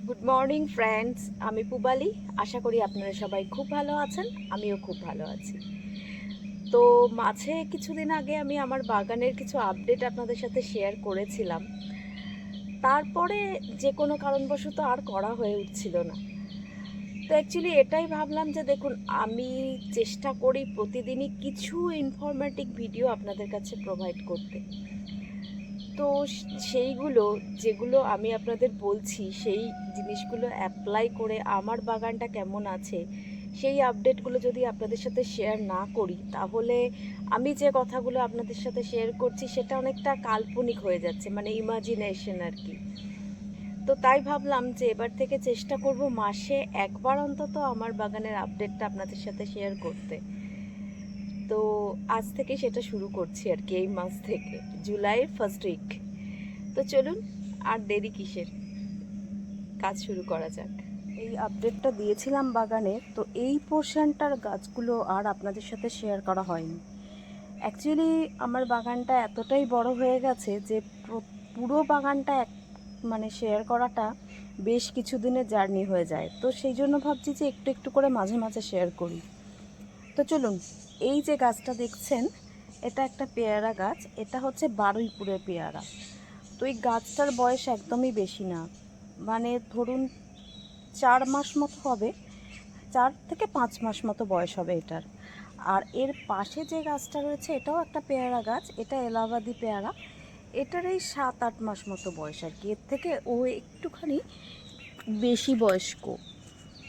Good morning friends, আমি পুবালি। আশা করি আপনারা সবাই খুব ভালো আছেন, আমিও খুব ভালো আছি। তো মাঝে কিছুদিন আগে আমি আমার বাগানের কিছু আপডেট আপনাদের সাথে শেয়ার করেছিলাম। তারপরে যে কোনো কারণবশত আর করা হয়ে উঠছিল না। তো অ্যাকচুয়ালি এটাই ভাবলাম যে দেখুন, আমি চেষ্টা করি প্রতিদিনই কিছু ইনফরমেটিভ ভিডিও আপনাদের কাছে প্রোভাইড করতে। তো সেইগুলো যেগুলো আমি আপনাদের বলছি, সেই জিনিসগুলো অ্যাপ্লাই করে আমার বাগানটা কেমন আছে, সেই আপডেটগুলো যদি আপনাদের সাথে শেয়ার না করি, তাহলে আমি যে কথাগুলো আপনাদের সাথে শেয়ার করছি সেটা অনেকটা কাল্পনিক হয়ে যাচ্ছে, মানে ইমাজিনেশন আর কি। তো তাই ভাবলাম যে এবার থেকে চেষ্টা করব মাসে একবার অন্তত আমার বাগানের আপডেটটা আপনাদের সাথে শেয়ার করতে। তো আজ থেকে সেটা শুরু করছি আর কি, এই মাস থেকে, জুলাইয়ের ফার্স্ট উইক। তো চলুন, আর দেরি কিসের, কাজ শুরু করা যাক। এই আপডেটটা দিয়েছিলাম বাগানে, তো এই পোর্শনটার গাছগুলো আর আপনাদের সাথে শেয়ার করা হয়নি। অ্যাকচুয়ালি আমার বাগানটা এতটাই বড় হয়ে গেছে যে পুরো বাগানটা মানে শেয়ার করাটা বেশ কিছু দিনের জার্নি হয়ে যায়। তো সেই জন্য ভাবছি যে একটু একটু করে মাঝে মাঝে শেয়ার করি। তো চলুন, এই যে গাছটা দেখছেন, এটা একটা পেয়ারা গাছ। এটা হচ্ছে বারুইপুরের পেয়ারা। তো এই গাছটার বয়স একদমই বেশি না, মানে ধরুন 4 মাস মতো হবে, 4 থেকে 5 মাস মতো বয়স হবে এটার। আর এর পাশে যে গাছটা রয়েছে, এটাও একটা পেয়ারা গাছ, এটা এলাহাবাদি পেয়ারা। এটার এই 7-8 মাস মতো বয়স আর কি, এর থেকে ও একটুখানি বেশি বয়স্ক।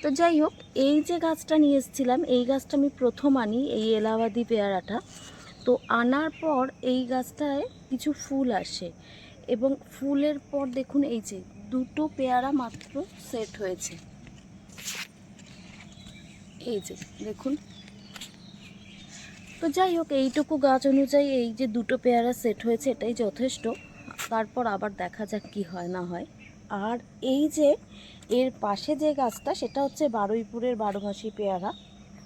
তো যাই হোক, এই যে গাছটা নিয়ে এসেছিলাম, এই গাছটা আমি প্রথম আনি, এই এলাহাবাদি পেয়ারাটা। তো আনার পর এই গাছটায় কিছু ফুল আসে, এবং ফুলের পর দেখুন এই যে দুটো পেয়ারা মাত্র সেট হয়েছে। এই যে দেখুন। তো যাই হোক, এইটুকু গাছ অনুযায়ী এই যে দুটো পেয়ারা সেট হয়েছে, এটাই যথেষ্ট। তারপর আবার দেখা যাক কি হয় না হয়। আর এই যে এর পাশে যে গাছটা, সেটা হচ্ছে বারুইপুরের 12 মাসি পেয়ারা।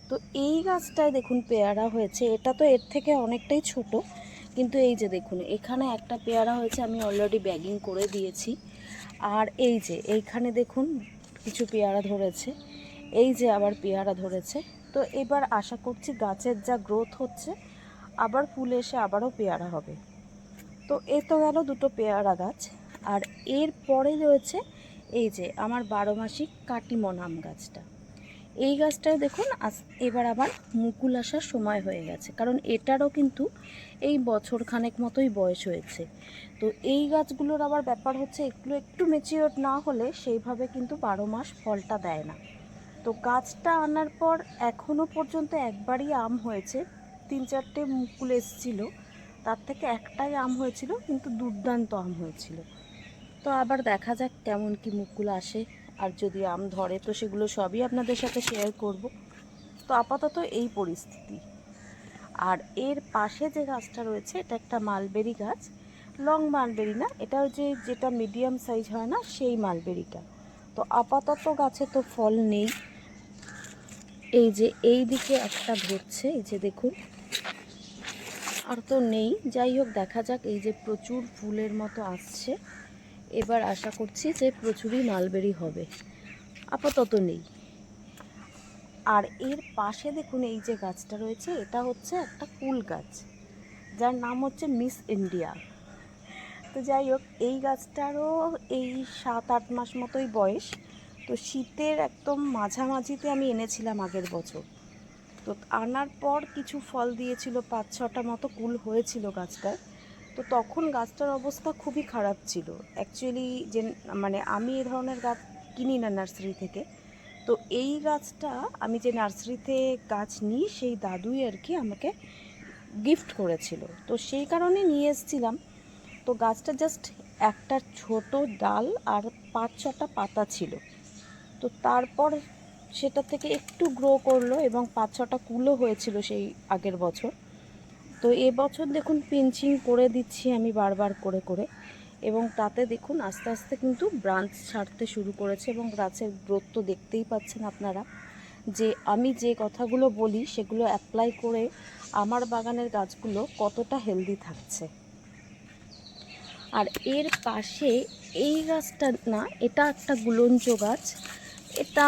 তো এই গাছটায় দেখুন পেয়ারা হয়েছে, এটা তো এর থেকে অনেকটাই ছোট, কিন্তু এই যে দেখুন এখানে একটা পেয়ারা হয়েছে, আমি অলরেডি ব্যাগিং করে দিয়েছি। আর এই যে এইখানে দেখুন কিছু পেয়ারা ধরেছে, এই যে আবার পেয়ারা ধরেছে। তো এবার আশা করছি গাছের যা গ্রোথ হচ্ছে, আবার ফুল এসে আবারও পেয়ারা হবে। তো এ তো গেল দুটো পেয়ারা গাছ। আর এর পরে রয়েছে এই যে আমার 12 মাসি কাটিমন আম গাছটা। এই গাছটায় দেখুন এবার আবার মুকুল আসার সময় হয়ে গেছে, কারণ এটারও কিন্তু এই বছর খানেক মতোই বয়স হয়েছে। তো এই গাছগুলোর আবার ব্যাপার হচ্ছে, এগুলো একটু ম্যাচিওর না হলে সেইভাবে কিন্তু 12 মাস ফলটা দেয় না। তো গাছটা আনার পর এখনও পর্যন্ত একবারই আম হয়েছে, 3-4টে মুকুল এসেছিল, তার থেকে একটাই আম হয়েছিল, কিন্তু দুর্দান্ত আম হয়েছিল। তো আবার দেখা যাক কেমন কি মুকুল আসে, আর যদি আম ধরে তো সেগুলো সবই আপনাদের সাথে শেয়ার করব। তো আপাতত এই পরিস্থিতি। আর এর পাশে যে গাছটা রয়েছে, এটা একটা মালবেরি গাছ। লং মালবেরি না, এটা হচ্ছে যেটা মিডিয়াম সাইজ হয় না, সেই মালবেরিটা। তো আপাতত গাছে তো ফল নেই। এই যে এই দিকে একটা ধরছে, এই যে দেখুন, আর তো নেই। যাই হোক, দেখা যাক। এই যে প্রচুর ফুলের মতো আসছে, এবার আশা করছি যে প্রচুরই মালবেরি হবে। আপাতত নেই। আর এর পাশে দেখুন এই যে গাছটা রয়েছে, এটা হচ্ছে একটা কুল গাছ, যার নাম হচ্ছে মিস ইন্ডিয়া। তো যাই হোক, এই গাছটারও এই 7-8 মাস মতোই বয়স। তো শীতের একদম মাঝামাঝিতে আমি এনেছিলাম আগের বছর। তো আনার পর কিছু ফল দিয়েছিল, 5-6টা মতো কুল হয়েছিল গাছটার। তো তখন গাছটার অবস্থা খুবই খারাপ ছিল অ্যাকচুয়ালি। যে মানে আমি এ ধরনের গাছ কিনি না নার্সারি থেকে। তো এই গাছটা আমি যে নার্সারিতে গাছ নিই, সেই দাদুই আর কি আমাকে গিফট করেছিল, তো সেই কারণে নিয়ে এসেছিলাম। তো গাছটা জাস্ট একটা ছোট ডাল আর 5-6টা পাতা ছিল। তো তারপর সেটা থেকে একটু গ্রো করলো, এবং 5-6টা কুলও হয়েছিল সেই আগের বছর। তো এবছর দেখুন পিঞ্চিং করে দিচ্ছি আমি বারবার করে করে, এবং তাতে দেখুন আস্তে আস্তে কিন্তু ব্রাঞ্চ ছাড়তে শুরু করেছে, এবং গাছের গ্রোথ তো দেখতেই পাচ্ছেন আপনারা, যে আমি যে কথাগুলো বলি সেগুলো অ্যাপ্লাই করে আমার বাগানের গাছগুলো কতটা হেলদি থাকছে। আর এর পাশে এই গাছটা না, এটা একটা গুলঞ্চ গাছ। এটা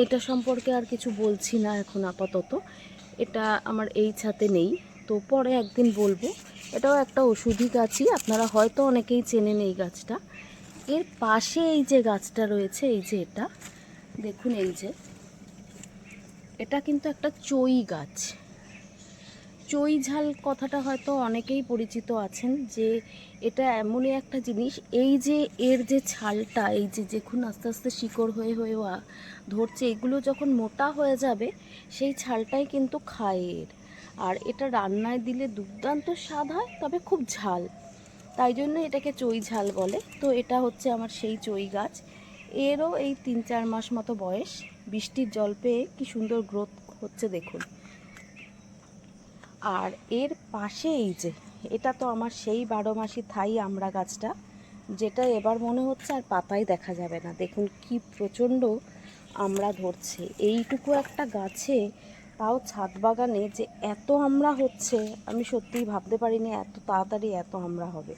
এটা সম্পর্কে আর কিছু বলছি না এখন আপাতত, এটা আমার এই ছাতে নেই, তো পরে একদিন বলবো। এটাও একটা ওষুধি গাছই, আপনারা হয়তো অনেকেই চেনেন এই গাছটা। এর পাশে এই যে গাছটা রয়েছে, এই যে এটা দেখুন, এই যে এটা কিন্তু একটা চই গাছ। চই ঝাল কথাটা হয়তো অনেকেই পরিচিত আছেন, যে এটা এমনই একটা জিনিস, এই যে এর যে ছালটা, এই যে দেখুন আস্তে আস্তে শিকড় হয়ে হয়ে ধরছে, এগুলো যখন মোটা হয়ে যাবে সেই ছালটাই কিন্তু খায় এর। আর এটা রান্নায় দিলে দুর্দান্ত স্বাদ হয়, তবে খুব ঝাল, তাই জন্য এটাকে চই ঝাল বলে। তো এটা হচ্ছে আমার সেই চই গাছ। এরও এই 3-4 মাস মতো বয়স। বৃষ্টির জল পেয়ে কি সুন্দর গ্রোথ হচ্ছে দেখুন। আর এর পাশে এই যে এটা তো আমার সেই 12 মাসি থাই আমড়া গাছটা, যেটা এবার মনে হচ্ছে আর পাতাই দেখা যাবে না। দেখুন কি প্রচণ্ড আমড়া ধরছে এইটুকু একটা গাছে, তাও ছাদ বাগানে যে এত আমড়া হচ্ছে, আমি সত্যিই ভাবতে পারিনি এত তাড়াতাড়ি এত আমড়া হবে।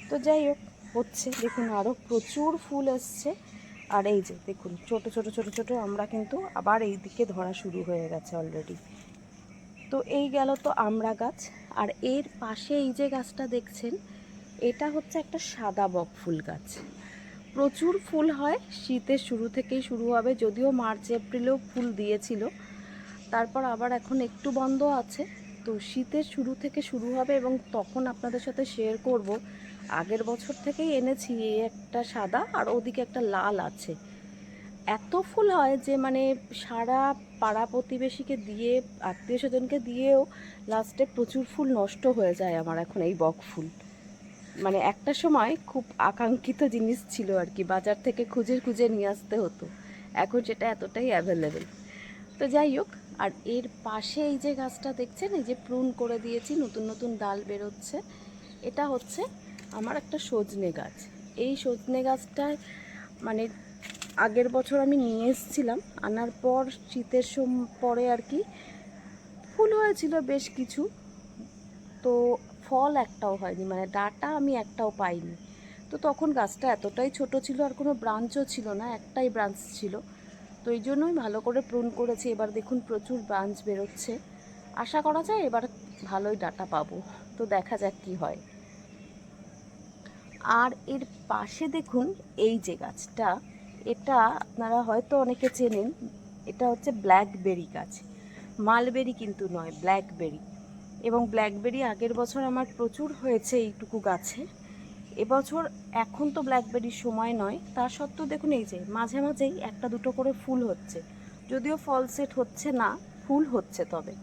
তো যাই হোক, হচ্ছে দেখুন, আরও প্রচুর ফুল এসছে। আর এই যে দেখুন ছোট ছোট ছোট ছোট আমড়া কিন্তু আবার এই দিকে ধরা শুরু হয়ে গেছে অলরেডি। তো এই গেল তো আমড়া গাছ। আর এর পাশে এই যে গাছটা দেখছেন, এটা হচ্ছে একটা সাদা বক ফুল গাছ। প্রচুর ফুল হয়, শীতের শুরু থেকেই শুরু হবে, যদিও মার্চ এপ্রিলেও ফুল দিয়েছিল, তারপর আবার এখন একটু বন্ধ আছে। তো শীতের শুরু থেকে শুরু হবে এবং তখন আপনাদের সাথে শেয়ার করব। আগের বছর থেকেই এনেছি, এই একটা সাদা আর ওদিকে একটা লাল আছে। এত ফুল হয় যে মানে সারা পাড়া প্রতিবেশীকে দিয়ে, আত্মীয় স্বজনকে দিয়েও লাস্টে প্রচুর ফুল নষ্ট হয়ে যায় আমার এখন এই বক ফুল। মানে একটা সময় খুব আকাঙ্ক্ষিত জিনিস ছিল আর কি, বাজার থেকে খুঁজে খুঁজে নিয়ে আসতে হতো, এখন সেটা এতটাই অ্যাভেলেবেল। তো যাই হোক, আর এর পাশে এই যে গাছটা দেখছেন, এই যে প্রুন করে দিয়েছি, নতুন নতুন ডাল বেরোচ্ছে, এটা হচ্ছে আমার একটা সজনে গাছ। এই সজনে গাছটায় মানে আগের বছর আমি নিয়ে এসেছিলাম, আনার পর শীতের পরে আর কি ফুল হয়েছিল বেশ কিছু, তো ফল একটাও হয়নি, মানে ডাঁটা আমি একটাও পাইনি। তো তখন গাছটা এতটাই ছোট ছিল, আর কোনো ব্রাঞ্চও ছিল না, একটাই ব্রাঞ্চ ছিল। তো এই জন্যই ভালো করে প্রুন করেছি। এবার দেখুন প্রচুর ব্রাঞ্চ বেরোচ্ছে, আশা করা যায় এবার ভালোই ডাঁটা পাবো। তো দেখা যাক কি হয়। আর এর পাশে দেখুন এই যে গাছটা, এটা আপনারা হয়তো অনেকে চেনেন, এটা হচ্ছে ব্ল্যাকবেরি গাছ। মালবেরি কিন্তু নয়, ব্ল্যাকবেরি। এবং ব্ল্যাকবেরি আগের বছর আমার প্রচুর হয়েছে এইটুকু গাছে। এবছর এখন তো ব্ল্যাকবেরির সময় নয়, তা সত্ত্বেও দেখুন এই যে মাঝে মাঝেই একটা দুটো করে ফুল হচ্ছে, যদিও ফল সেট হচ্ছে না, ফুল হচ্ছে তবে।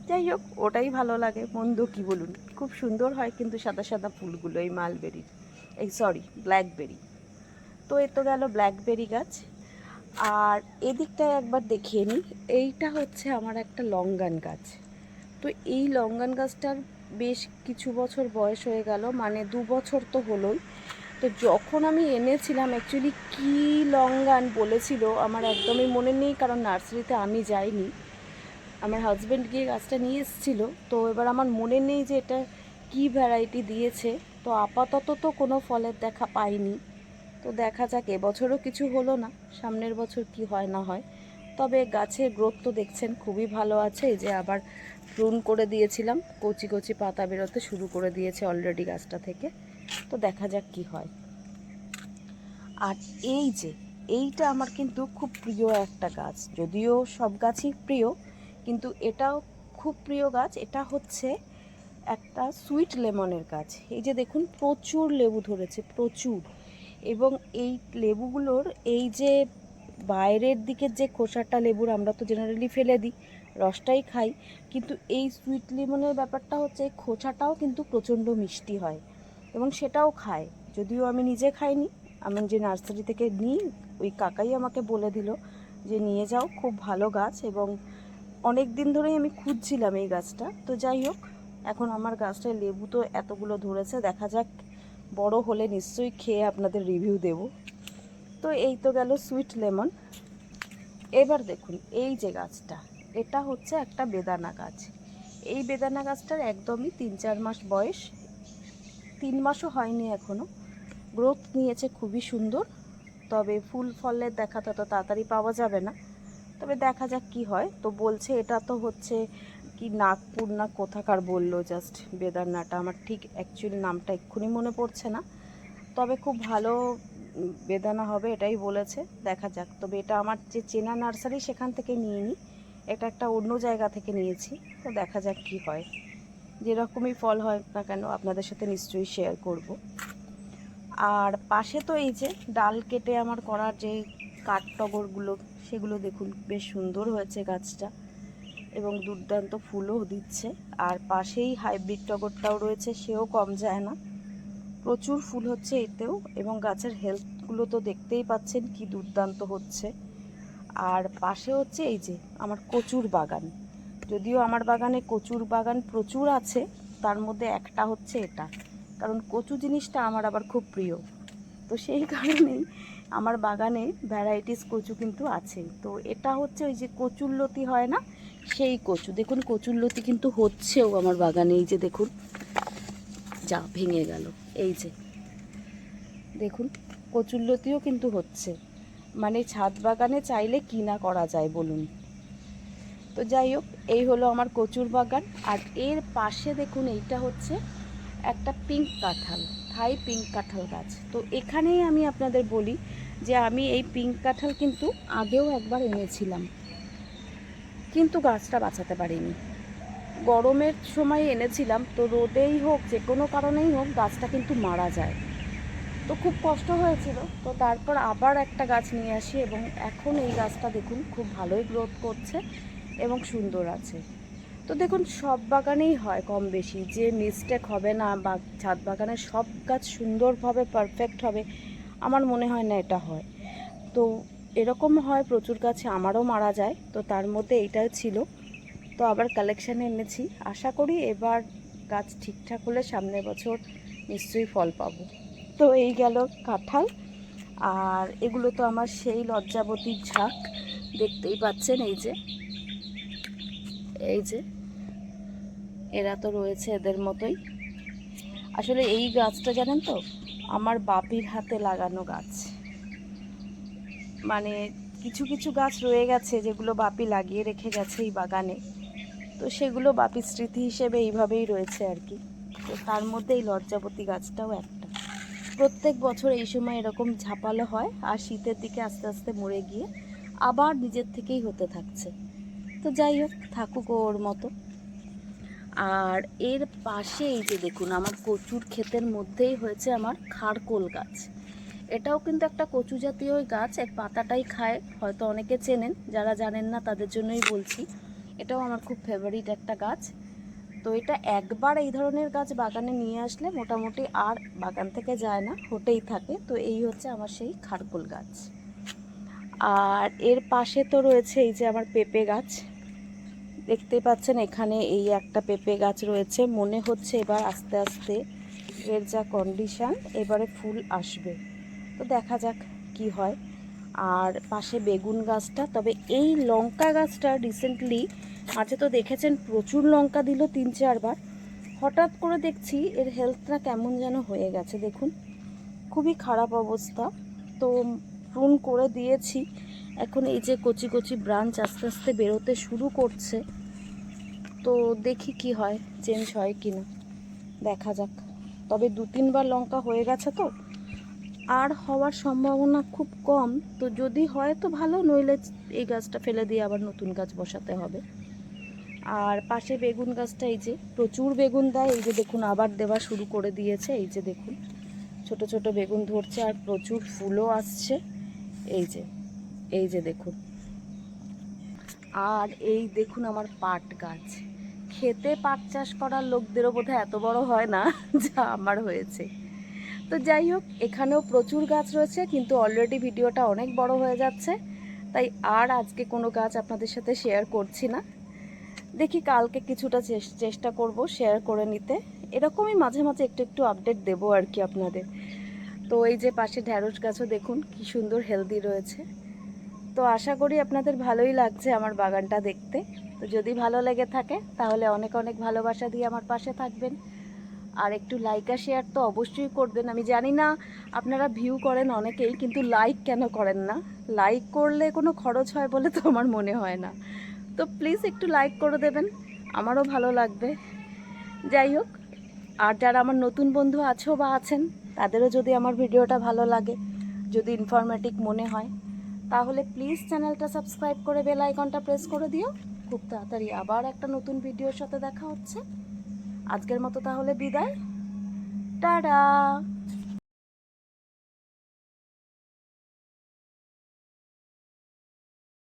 যাই হোক, ওটাই ভালো লাগে, মন্দ কি বলুন, খুব সুন্দর হয় কিন্তু সাদা সাদা ফুলগুলো এই মালবেরির, এই সরি ব্ল্যাকবেরি। তো এ তো গেল ব্ল্যাকবেরি গাছ। আর এদিকটায় একবার দেখিয়ে নিই, এইটা হচ্ছে আমার একটা লঙ্গান গাছ। তো এই লঙ্গান গাছটার বেশ কিছু বছর বয়স হয়ে গেল, মানে 2 বছর তো হলোই। তো যখন আমি এনেছিলাম, অ্যাকচুয়ালি কী লঙ্গান বলেছিল আমার একদমই মনে নেই, কারণ নার্সারিতে আমি যাইনি, আমার হাজব্যান্ড গিয়ে গাছটা নিয়ে এসেছিলো। তো এবার আমার মনে নেই যে এটা কী ভ্যারাইটি দিয়েছে। তো আপাতত তো কোনো ফলের দেখা পাইনি। তো দেখা যাক, এবছরও কিছু হলো না, সামনের বছর কি হয় না হয়। তবে গাছের গ্রোথ তো দেখছেন খুবই ভালো আছে। এই যে আবার প্রুন করে দিয়েছিলাম, কচি কচি পাতা বেরোতে শুরু করে দিয়েছে অলরেডি গাছটা থেকে। তো দেখা যাক কি হয়। আর এই যে এইটা আমার কিন্তু খুব প্রিয় একটা গাছ, যদিও সব গাছই প্রিয়, কিন্তু এটাও খুব প্রিয় গাছ। এটা হচ্ছে একটা সুইট লেমনের গাছ। এই যে দেখুন প্রচুর লেবু ধরেছে, প্রচুর। এবং এই লেবুগুলোর এই যে বাইরের দিকের যে খোসাটা লেবুর, আমরা তো জেনারেলি ফেলে দিই, রসটাই খাই, কিন্তু এই সুইট লেমনের ব্যাপারটা হচ্ছে খোসাটাও কিন্তু প্রচণ্ড মিষ্টি হয় এবং সেটাও খায়। যদিও আমি নিজে খাইনি, আমি যে নার্সারি থেকে নিই ওই কাকাই আমাকে বলে দিল যে নিয়ে যাও, খুব ভালো গাছ। এবং অনেক দিন ধরেই আমি খুঁজছিলাম এই গাছটা। তো যাই হোক, এখন আমার গাছটায় লেবু তো এতগুলো ধরেছে, দেখা যাক বড় হলে নিশ্চয়ই খেয়ে আপনাদের রিভিউ দেব। তো এই তো গেল সুইট লেমন। এবার দেখুন এই যে গাছটা, এটা হচ্ছে একটা বেদানা গাছ। এই বেদানা গাছটার একদমই 3-4 মাস বয়স, 3 মাসও হয়নি এখনও। গ্রোথ নিয়েছে খুবই সুন্দর, তবে ফুল ফলের দেখা তত তাড়াতাড়ি পাওয়া যাবে না, তবে দেখা যাক কি হয়। তো বলছে এটা তো হচ্ছে কি নাগপুর না কোথাকার বললো, জাস্ট বেদানাটা, আমার ঠিক অ্যাকচুয়ালি নামটা এক্ষুনি মনে পড়ছে না, তবে খুব ভালো বেদানা হবে এটাই বলেছে, দেখা যাক। তবে এটা আমার যে চেনা নার্সারি সেখান থেকে নিয়ে নিই, এটা একটা অন্য জায়গা থেকে নিয়েছি, তো দেখা যাক কি হয়। যেরকমই ফল হয় না কেন আপনাদের সাথে নিশ্চয়ই শেয়ার করব। আর পাশে তো এই যে ডাল কেটে আমার করার যে কাঠটগরগুলো, সেগুলো দেখুন বেশ সুন্দর হয়েছে গাছটা এবং দুর্দান্ত ফুলও দিচ্ছে। আর পাশেই হাইব্রিড টগরটাও রয়েছে, সেও কম যায় না, প্রচুর ফুল হচ্ছে এতেও, এবং গাছের হেলথগুলো তো দেখতেই পাচ্ছেন কি দুর্দান্ত হচ্ছে। আর পাশে হচ্ছে এই যে আমার কচুর বাগান, যদিও আমার বাগানে কচুর বাগান প্রচুর আছে, তার মধ্যে একটা হচ্ছে এটা, কারণ কচু জিনিসটা আমার আবার খুব প্রিয়, তো সেই কারণেই আমার বাগানে ভ্যারাইটিস কচু কিন্তু আছে। তো এটা হচ্ছে ওই যে কচুরলতি হয় না, সেই কচু, দেখুন কচুরলতি কিন্তু হচ্ছেও আমার বাগানে, এই যে দেখুন, যা ভেঙে গেল, এই যে দেখুন কচুরলতিও কিন্তু হচ্ছে, মানে ছাদ বাগানে চাইলে কি না করা যায় বলুন। তো যাই হোক, এই হলো আমার কচুর বাগান। আর এর পাশে দেখুন এইটা হচ্ছে একটা পিঙ্ক কাঁঠাল, থাই পিঙ্ক কাঁঠাল গাছ। তো এখানেই আমি আপনাদের বলি যে আমি এই পিঙ্ক কাঁঠাল কিন্তু আগেও একবার এনেছিলাম, কিন্তু গাছটা বাঁচাতে পারিনি। গরমের সময় এনেছিলাম, তো রোদেই হোক যে কোনো কারণেই হোক গাছটা কিন্তু মারা যায়, তো খুব কষ্ট হয়েছিল। তো তারপর আবার একটা গাছ নিয়ে আসি এবং এখন এই গাছটা দেখুন খুব ভালোই গ্রোথ করছে এবং সুন্দর আছে। তো দেখুন সব বাগানেই হয় কম বেশি, যে মিস্টেক হবে না বা ছাদ বাগানের সব গাছ সুন্দরভাবে পারফেক্ট হবে আমার মনে হয় না এটা হয়। তো এরকম হয়, প্রচুর গাছে আমারও মারা যায়, তো তার মধ্যে এইটাও ছিল। তো আবার কালেকশানে এনেছি, আশা করি এবার গাছ ঠিকঠাক হলে সামনের বছর নিশ্চয়ই ফল পাবো। তো এই গেল কাঁঠাল। আর এগুলো তো আমার সেই লজ্জাবতীর ঝাঁক, দেখতেই পাচ্ছেন এই যে এরা তো রয়েছে এদের মতোই। আসলে এই গাছটা জানেন তো আমার বাপির হাতে লাগানো গাছ, মানে কিছু কিছু গাছ রয়ে গেছে যেগুলো বাপি লাগিয়ে রেখে গেছে এই বাগানে, তো সেগুলো বাপির স্মৃতি হিসেবে এইভাবেই রয়েছে আর কি। তো তার মধ্যে এই লজ্জাবতী গাছটাও একটা, প্রত্যেক বছর এই সময় এরকম ঝাপালো হয় আর শীতের দিকে আস্তে আস্তে মরে গিয়ে আবার নিজের থেকেই হতে থাকছে। তো যাই হোক, থাকুক ওর মতো। আর এর পাশে এই যে দেখুন আমার কচুর ক্ষেতের মধ্যেই হয়েছে আমার খারকোল গাছ, এটাও কিন্তু একটা কচু জাতীয় গাছ, এর পাতাটাই খায়, হয়তো অনেকে চেনেন, যারা জানেন না তাদের জন্যই বলছি। এটাও আমার খুব ফেভারিট একটা গাছ। তো এটা একবার এই ধরনের গাছ বাগানে নিয়ে আসলে মোটামুটি আর বাগান থেকে যায় না, হতেই থাকে। তো এই হচ্ছে আমার সেই খারকোল গাছ। আর এর পাশে তো রয়েছে এই যে আমার পেঁপে গাছ, দেখতেই পাচ্ছেন এখানে এই একটা পেঁপে গাছ রয়েছে, মনে হচ্ছে এবার আস্তে আস্তে এর যা কন্ডিশান এবারে ফুল আসবে, তো দেখা যাক কি হয়। আর পাশে বেগুন গাছটা, তবে এই লঙ্কা গাছটা রিসেন্টলি মাঝে তো দেখেছেন প্রচুর লঙ্কা দিল 3-4 বার, হঠাৎ করে দেখছি এর হেলথটা কেমন যেন হয়ে গেছে, দেখুন খুবই খারাপ অবস্থা। তো প্রুন করে দিয়েছি, এখন এই যে কচি কচি ব্রাঞ্চ আস্তে আস্তে বেরোতে শুরু করছে, তো দেখি কি হয়, চেঞ্জ হয় কি না, দেখা যাক। তবে 2-3 বার লঙ্কা হয়ে গেছে, তো আর হওয়ার সম্ভাবনা খুব কম, তো যদি হয় তো ভালো, নইলে এই গাছটা ফেলে দিয়ে আবার নতুন গাছ বসাতে হবে। আর পাশে বেগুন গাছটা এই যে প্রচুর বেগুন দেয়, এই যে দেখুন আবার দেওয়া শুরু করে দিয়েছে, এই যে দেখুন ছোট ছোট বেগুন ধরছে আর প্রচুর ফুলও আসছে, এই যে দেখুন। আর এই দেখুন আমার পাট গাছ, খেতে পাট চাষ করার লোকদেরও বোধহয় এত বড় হয় না যা আমার হয়েছে। তো যাই হোক, এখানেও প্রচুর গাছ রয়েছে, কিন্তু অলরেডি ভিডিওটা অনেক বড় হয়ে যাচ্ছে, তাই আর আজকে কোনো গাছ আপনাদের সাথে শেয়ার করছি না। দেখি কালকে কিছুটা চেষ্টা করব শেয়ার করে নিতে, এরকমই মাঝে মাঝে একটু একটু আপডেট দেবো আর কি আপনাদের। তো এই যে পাশে ঢ্যাঁড়স গাছও দেখুন কি সুন্দর হেলদি রয়েছে। তো আশা করি আপনাদের ভালোই লাগছে আমার বাগানটা দেখতে। তো যদি ভালো লেগে থাকে তাহলে অনেক অনেক ভালোবাসা দিয়ে আমার পাশে থাকবেন। আর একটু লাইক আর শেয়ার তো অবশ্যই করবেন। আমি জানি না আপনারা ভিউ করেন অনেকেই, কিন্তু লাইক কেন করেন না? লাইক করলে কোনো খরচ হয় বলে তো আমার মনে হয় না। তো প্লিজ একটু লাইক করে দেবেন, আমারও ভালো লাগবে। যাই হোক, আর যারা আমার নতুন বন্ধু আছো বা আছেন, তাদেরও যদি আমার ভিডিওটা ভালো লাগে, যদি ইনফরমেটিভ মনে হয়, তাহলে প্লিজ চ্যানেলটা সাবস্ক্রাইব করে বেল আইকনটা প্রেস করে দিও। খুব তাড়াতাড়ি আবার একটা নতুন ভিডিওর সাথে দেখা হচ্ছে। আজকের মতো তাহলে বিদায়, টাটা।